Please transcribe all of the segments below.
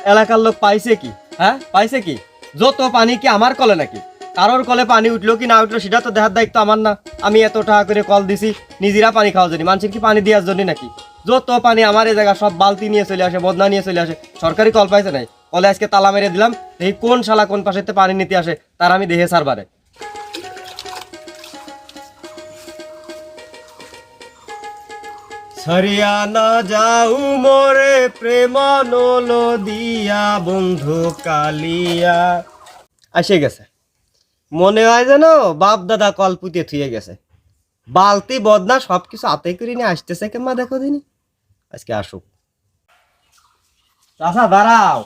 এলাকার লোক পাইছে কি? হ্যাঁ, পাইছে কি? যত পানি কি আমার কলে নাকি? কারোর কলে পানি উঠলো কি না উঠলো সেটা তো দেখার দায়িত্ব আমার না। আমি এত টাকা করে কল দিছি নিজেরা পানি খাওয়ার জন্য, মানুষের কি পানি দেওয়ার জন্য নাকি? যত পানি আমার এই জায়গা সব বালতি নিয়ে চলে আসে, বদনা নিয়ে চলে আসে। সরকারি কল পাইছে নাই, কলে আজকে তালা মেরে দিলাম। এই কোন শালা কোন পাশেতে পানি নিতে আসে তার আমি দেখে সারবারে। ছড়িয়া না যাও মোরে প্রেম নলো দিয়া বন্ধু কালিয়া। আসে গেছে, মনে হয় যেন বাপ দাদা কল পুঁতে থুয়ে গেছে। বালতি বদনা সবকিছু হাতে করে নিয়ে আসতেছে কেমা, দেখো দিনি আজকে আসুক। চাষা দাঁড়াও,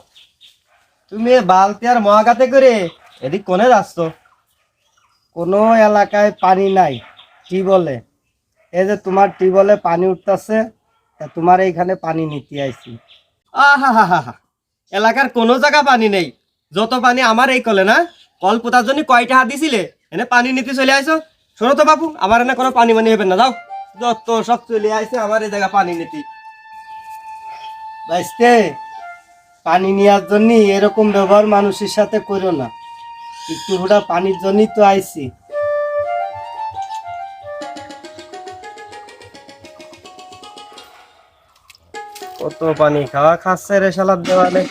তুমি বালতি আর মহাগাতে করে এদিক কোনে যাচ্ছ? কোনো এলাকায় পানি নাই, টিউবওয়েলে। এই যে তোমার টিউবওয়েলে পানি উঠতেছে, তা তোমার এইখানে পানি নিতে আইছি। আহা হা হা হা, এলাকার কোনো জায়গা পানি নেই, যত পানি আমার এই কলে না। কল পোতার জন্য কয়টা হাত দিছিলে, এনে পানি নিতে চলে আইছো? শোনো তো বাবু, আমার এনে কোনো পানি মানি হবে না, যাও। যত সব চলে আইছে আমার এই জায়গা পানি নিতে। বাইসতে পানি নেওয়ার জন্য এরকম ব্যবহার মানুষের সাথে করো না। একটু ফোটা পানির জন্যই তো আইছি। কত পানি খাওয়া খাচ্ছে রে শালার দেওয়ালে।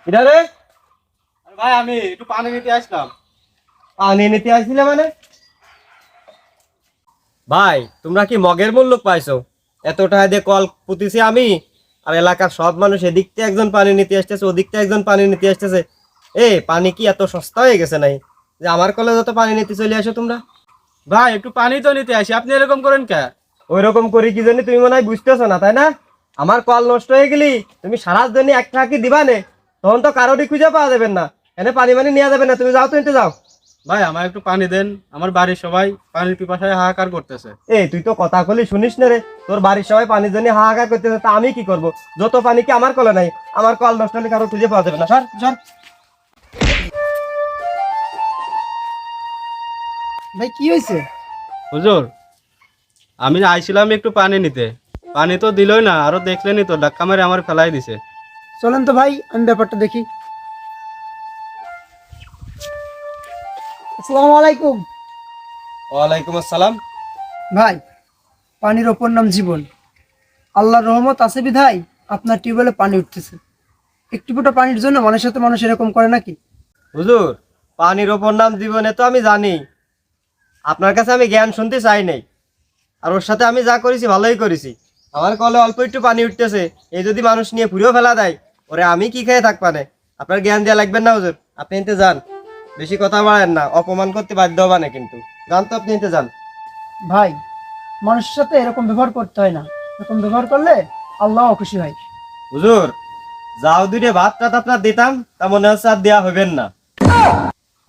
এটা রে ভাই আমি একটু পানি নিতে আসলাম। পানি নিতে আসছিলে মানে? ভাই তোমরা কি মগের মূল্য পাইছো? এত টাকা দিয়ে কল পুঁতিছি আমি, আর এলাকার সব মানুষ এদিক থেকে একজন পানি নিতে আসতেছে, ওদিক থেকে একজন পানি নিতে আসতেছে। এ পানি কি এত সস্তা হয়ে গেছে নাই যে আমার কলে যত পানি নিতে চলে আসো তোমরা? ভাই একটু পানি তো নিতে আসি, আপনি এরকম করেন কে? ওই রকম করি কি জানি, তুমি মনে হয় বুঝতেছো না, তাই না? আমার কল নষ্ট হয়ে গেলি তুমি সারার জন্য এক টাকা কি দিবা নে? তখন তো কারোরই খুঁজে পাওয়া যাবে না, এনে পানি মানি নেওয়া যাবে না। তুমি যাও তো, নিতে যাও। ভাই আমার একটু পানি দেন, আমার বাড়ির সবাই পানির পিপাসায় হাহাকার করতেছে। এই তুই তো কথা কলি শুনিস না রে, তোর বাড়ির সবাই পানির জন্য হাহাকার করতেছে, তা আমি কি করব? যত পানি কি আমার কলে নাই? আমার কল নষ্ট হলে কারো খুঁজে পাওয়া যাবে না। সর সর। ভাই কি হয়েছে? হুজুর আমি আইছিলাম একটু পানি নিতে, পানি তো দিলই না, আরো দেখলেনি তো ধাক্কা মেরে আমার ফেলাই দিছে। চলেন তো ভাই, আমি ব্যাপারটা দেখি। আসসালামু আলাইকুম। ওয়ালাইকুম আসসালাম। ভাই, পানির ওপর নাম জীবন। আল্লাহর রহমত আছে বিধায় আপনার টিউবওয়েলে পানি উঠতেছে। একটু ফোঁটা পানির জন্য মানুষের সাথে মানুষ এরকম করে নাকি? হুজুর, পানির ওপর নাম জীবনে তো আমি জানি, আপনার কাছে আমি জ্ঞান শুনতে চাই নাই। আর ওর সাথে আমি যা করেছি ভালোই করেছি। আমার কলে অল্প একটু পানি উঠতেছে, এই যদি মানুষ নিয়ে পুরেও ফেলা দেয়, ওরে আমি কি খেয়ে থাকবানে? আপনার জ্ঞান দেওয়া লাগবেন না হুজুর, আপনি এনতে যান। বেশি কথা বাড়েন না, অপমান করতে বাধ্য হবানে কিন্তু। যান তো, আপনি এনতে যান। ভাই, মানুষের সাথে এরকম ব্যবহার করতে হয় না। এরকম ব্যবহার করলে আল্লাহ খুশি হয়। হুজুর, যাও দুইটা ভাত টাত আপনার দিতাম, তা মনে হচ্ছে আর দেওয়া হইবেন না।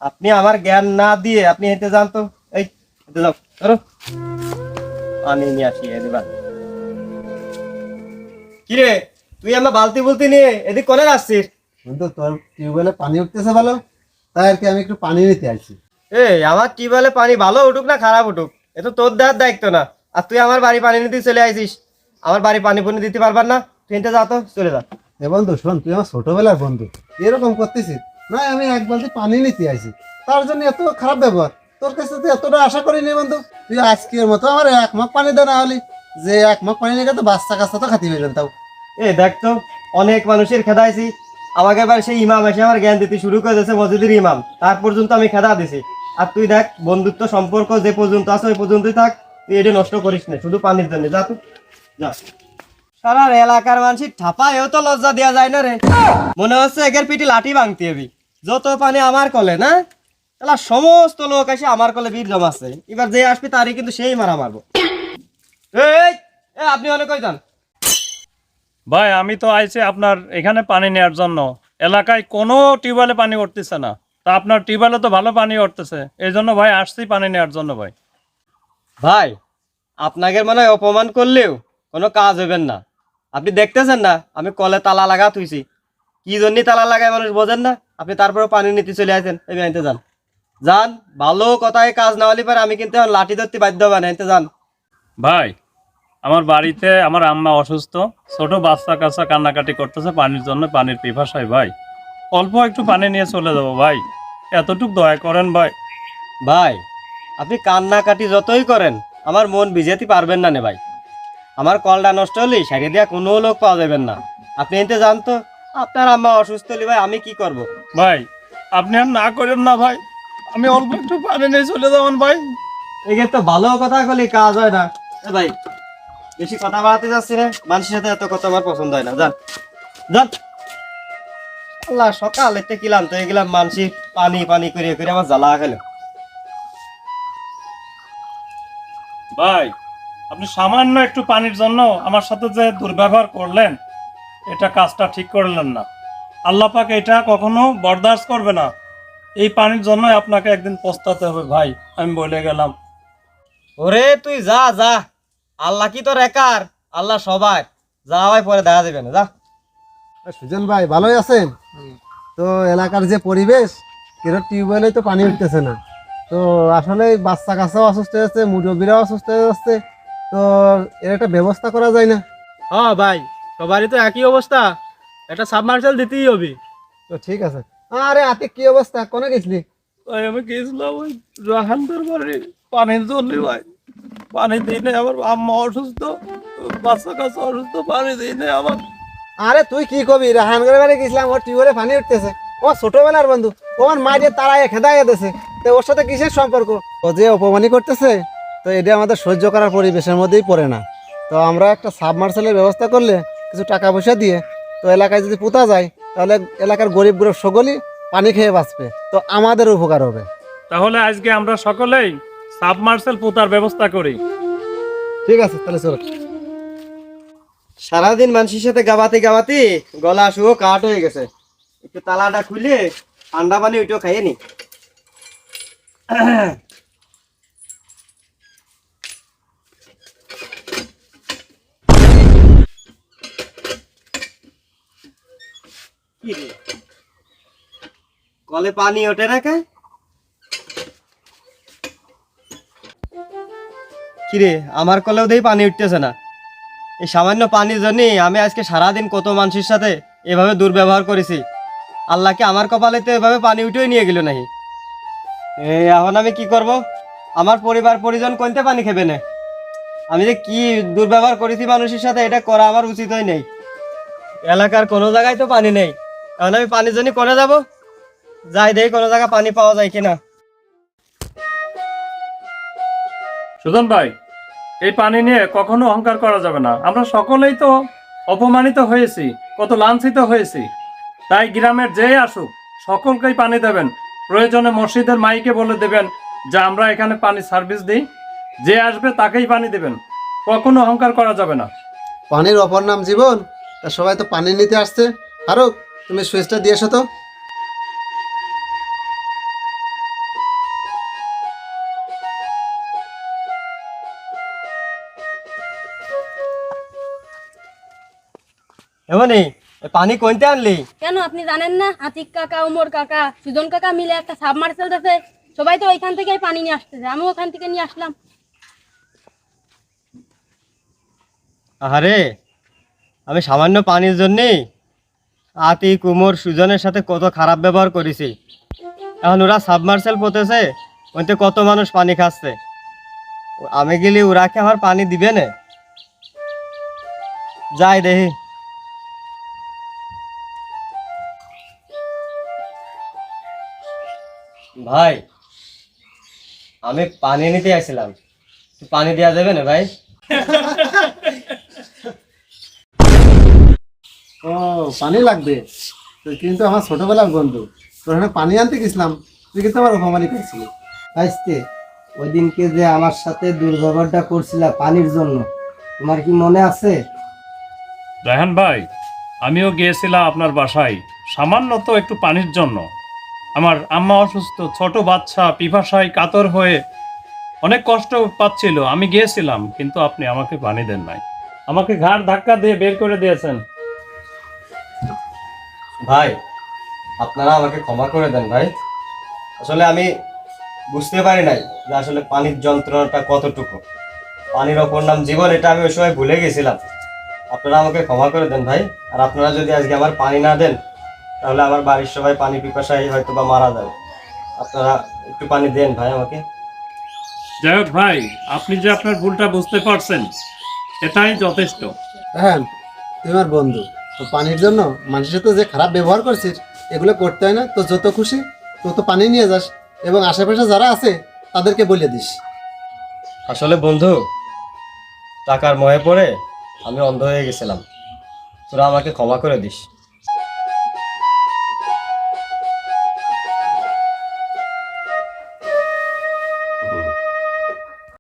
আপনি আমার জ্ঞান না দিয়ে আপনি হেঁটে যান তো। এই হেঁটে যাও, ধরো পানি নিয়ে আসি এদিবা। কিরে, তুই আমার বালতি বুলতি নিয়ে এদিক করে আসছিস? কিন্তু তোর টিউবওয়েলে পানি উঠতেছে ভালো, তাই আর কি আমি একটু পানি নিতে আসছি। এই আমার টিউবওয়েলে পানি ভালো উঠুক না খারাপ উঠুক, এ তো তোর দেওয়ার দায়িত্ব না। আর তুই আমার বাড়ি পানি নিতে চলে আইছিস, আমার বাড়ি পানি পুনি দিতে পারবার না? তুই হেঁটে যা তো, চলে যা। এ বন্ধু শোন, তুই আমার ছোটবেলার বন্ধু, এরকম করতেছিস না? আমি এক বালতি পানি নিতে আইছি, তার জন্য এত খারাপ ব্যবহার? তোর কাছে তো এতটা আশা করিনি বন্ধু। তুই আজকের মতো আমার এক মগ পানি দে, না হলি যে এক মগ পানি নিয়ে তো বাচ্চা কাচ্চা তো খাতি পেলেন তাও। এ দেখ তো, অনেক মানুষের খেদাইছি, আমাকে এবার সেই ইমাম এসে আমার জ্ঞান দিতে শুরু করে দিয়েছে, মসজিদের ইমাম। তার পর্যন্ত আমি খেদা দিছি। আর তুই দেখ, বন্ধুত্ব সম্পর্ক যে পর্যন্ত আছে ওই পর্যন্তই থাক, তুই এটা নষ্ট করিস না শুধু পানির জন্য। যা তুই যা। সারা এলাকার মানুষের ঠাপায়ও তো লজ্জা দেওয়া যায় না রে। মনে হচ্ছে একের পিঠে লাঠি ভাঙতে হবে। যত পানি আমার কলে না, তাহলে সমস্ত লোক এসে আমার কলে বীর জমাচ্ছে। এবার যে আসবি তারই কিন্তু সেই মারা মারবো। এই আপনি অনেক কই যান? ভাই আমি তো আইছি আপনার এখানে পানি নেওয়ার জন্য। এলাকায় কোনো টিউবওয়েলে পানি উঠতেছে না, তা আপনার টিউবওয়েলে তো ভালো পানি উঠতেছে, এই জন্য ভাই আসছি পানি নেওয়ার জন্য। ভাই ভাই, আপনাকে মনে হয় অপমান করলেও কোনো কাজ হইবেন না। আপনি দেখতেছেন না আমি কলে তালা লাগা তুইছি, কি জন্য তালা লাগায় মানুষ বোঝেন না? আপনি তারপরে পানি নিতে চলে আসেন। এই আনতে যান, যান। ভালো কথায় কাজ না হলে পারে আমি কিন্তু এখন লাঠি ধরতে বাধ্য হবেন। আনতে যান। ভাই আমার বাড়িতে আমার আম্মা অসুস্থ, ছোট বাচ্চা কাচ্চা কান্নাকাটি করতেছে পানির জন্য, পানির পিপাসায় ভাই। অল্প একটু পানি নিয়ে চলে যাবো ভাই, এতটুক দয়া করেন ভাই। ভাই আপনি কান্নাকাটি যতই করেন আমার মন ভিজাতে পারবেন না নে ভাই। আমার কলটা নষ্ট হলে সারিয়ে দেওয়া কোনো লোক পাওয়া যাবেন না। আপনি এতে জানতো আপনার আম্মা অসুস্থ হলে ভাই আমি কি করব। ভাই আপনি আর না করেন না ভাই, আমি অল্প একটু পানি নিয়ে চলে যাবেন ভাই। একে তো ভালো কথা বলি কাজ হয় না। ভাই বেশি কথা বাড়াতে যাচ্ছি না, মানুষের সাথে এত কথা আমার পছন্দ হয় না। যান যান। আল্লাহ সকাল এতে কিলাম তো এগুলাম মানসি পানি পানি করে করে আমার জ্বালা খেলো। ভাই আপনি সামান্য একটু পানির জন্য আমার সাথে যে দুর্ব্যবহার করলেন, এটা কাজটা ঠিক করলেন না। আল্লাহ পাক এটা কখনো বরদাস্ত করবে না। এই পানির জন্য আপনাকে একদিন পস্তাতে হবে ভাই, আমি বলে গেলাম। ওরে তুই যা যা, আল্লাহ কি তোর একার? আল্লাহ সবাই। যা ভাই পরে দেখা যাবে না, যা। সুজন ভাই ভালোই আছেন তো? এলাকার যে পরিবেশ, কেরো টিউবওয়েলে তো পানি উঠতেছে না, তো আসলে বাচ্চা কাচ্চাও অসুস্থ হয়ে যাচ্ছে, মুরব্বীরাও অসুস্থ হয়ে যাচ্ছে, তো এর একটা ব্যবস্থা করা যায় না? হ্যাঁ ভাই, সবারই তো একই অবস্থা, একটা সাবমার্শাল দিতেই হবে। তো ঠিক আছে। আরে আতিক কি অবস্থা, কোনে গেছিলি? ভাই আমি গেছিলাম ওই রাহানদের বাড়ি পানির জন্য ভাই, পানি দিই নাই, আমার আম্মা অসুস্থ, বাচ্চা কাচ্চা অসুস্থ, পানি দিই নাই আমার। আরে তুই কি কবি, রাহানগরের বাড়ি গেছিলাম, ওর টিউবওয়েলে পানি উঠতেছে, ও ছোটবেলার বন্ধু, ও আমার মা যে তারাই খেদাইয়া দিয়েছে, তো ওর সাথে কিসের সম্পর্ক? ও যে অপমানি করতেছে, তো এটা আমাদের সহ্য করার পরিবেশের মধ্যেই পড়ে না। তো আমরা একটা সাবমার্সেলের ব্যবস্থা করলে কিছু টাকা পয়সা দিয়ে, তো এলাকায় যদি পোতা যায়, তাহলে এলাকার গরিব গরিব সকলেই পানি খেয়ে বাঁচবে, তো আমাদের উপকার হবে। তাহলে আজকে আমরা সকলেই সাবমার্সেল পোতার ব্যবস্থা করি। ঠিক আছে, তাহলে চলো। সারাদিন মানুষের সাথে গাবাতে গাবাতে গলা শুয়ে কাঠ হয়ে গেছে। একটু তালাটা খুলে ঠান্ডা পানি ওইটাও খাইয়ে নি। কি রে, কলে পানি ওঠে না কে? কিরে আমার কলেও দেই পানি উঠতেছে না। এই সামান্য পানির জন্য আমি আজকে সারাদিন কত মানুষের সাথে এভাবে দুর্ব্যবহার করেছি। আল্লাহকে আমার কপালে তো এভাবে পানি উঠেই নিয়ে গেল নাকি। এখন আমি কি করব? আমার পরিবার পরিজন কোনতে পানি খাবে না? আমি যে কি দুর্ব্যবহার করেছি মানুষের সাথে, এটা করা আমার উচিত হয় নাই। এলাকার কোনো জায়গায় তো পানি নেই, এখন আমি পানির জন্য করে যাব। যাই দেখি কোনো জায়গায় পানি পাওয়া যায় কিনা। সুজন ভাই, এই পানি নিয়ে কখনো অহংকার করা যাবে না। আমরা সকলেই তো অপমানিত হয়েছি, কত লাঞ্ছিত হয়েছি। তাই গ্রামের যে আসুক সকলকেই পানি দেবেন। প্রয়োজনে মসজিদের মাইকে বলে দেবেন যে আমরা এখানে পানি সার্ভিস দিই, যে আসবে তাকেই পানি দেবেন। কখনো অহংকার করা যাবে না। পানির অপর নাম জীবন, তা সবাই তো পানি নিতে আসছে। ফারুক, তুমি সুইচটা দিয়ে এসো তো। এমনই পানি কোনতে আনলি? কেন আপনি জানেন না? আতিক কাকা, উমর কাকা, সুজন কাকা মিলে একটা সাবমার্সেল আছে, সবাই তো ওইখান থেকেই পানি নিয়ে আসতেছে, আমিও ওখান থেকে নিয়ে আসলাম। আরে আমি সামান্য পানির জন্যে আতিক উমর সুজনের সাথে কত খারাপ ব্যবহার করেছি। এখন ওরা সাবমার্সেল পোতেছে, ওইতে কত মানুষ পানি খাচ্ছে। আমি গেলে ওরা কি আমার পানি দিবে না? যাই দেখি। ভাই আমি পানি নিতে আসছিলাম, পানি দেওয়া যাবে না ভাই? ও পানি লাগবে, তো কিন্তু আমার ছোটবেলার বন্ধু, তোর এখানে পানি আনতে গেছিলাম, তুই কিন্তু আমার অপমানি করছিলি। আজকে ওই দিনকে যে আমার সাথে দুর্ব্যবহারটা করছিলা পানির জন্য, তোমার কি মনে আছে? রায়হান ভাই, আমিও গিয়েছিলাম আপনার বাসায় সামান্য তো একটু পানির জন্য। আমার আম্মা অসুস্থ, ছোট বাচ্চা পিপাসায় কাতর হয়ে অনেক কষ্ট পাচ্ছিল। আমি গিয়েছিলাম, কিন্তু আপনি আমাকে পানি দেন নাই, আমাকে ঘাড় ধাক্কা দিয়ে বের করে দিয়েছেন। ভাই আপনারা আমাকে ক্ষমা করে দেন ভাই। আসলে আমি বুঝতে পারি নাই যে আসলে পানির যন্ত্রণাটা কতটুকু। পানির অপর নাম জীবন, এটা আমি ওই সময় ভুলে গেছিলাম। আপনারা আমাকে ক্ষমা করে দেন ভাই। আর আপনারা যদি আজকে আমার পানি না দেন, তাহলে আমার বাড়ির সবাই পানি পিপাসায় হয়তো বা মারা যাবে। আপনারা একটু পানি দেন ভাই আমাকে। যাই হোক ভাই, আপনি যে আপনার ভুলটা বুঝতে পারছেন, এটাই যথেষ্ট। হ্যাঁ, তুই আমার বন্ধু, তো পানির জন্য মানুষের সাথে যে খারাপ ব্যবহার করছিস এগুলো করতে হয় না। তো যত খুশি তত পানি নিয়ে যাস এবং আশেপাশে যারা আছে তাদেরকে বলে দিস। আসলে বন্ধু, টাকার মোহে পড়ে আমি অন্ধ হয়ে গেছিলাম, তোরা আমাকে ক্ষমা করে দিস।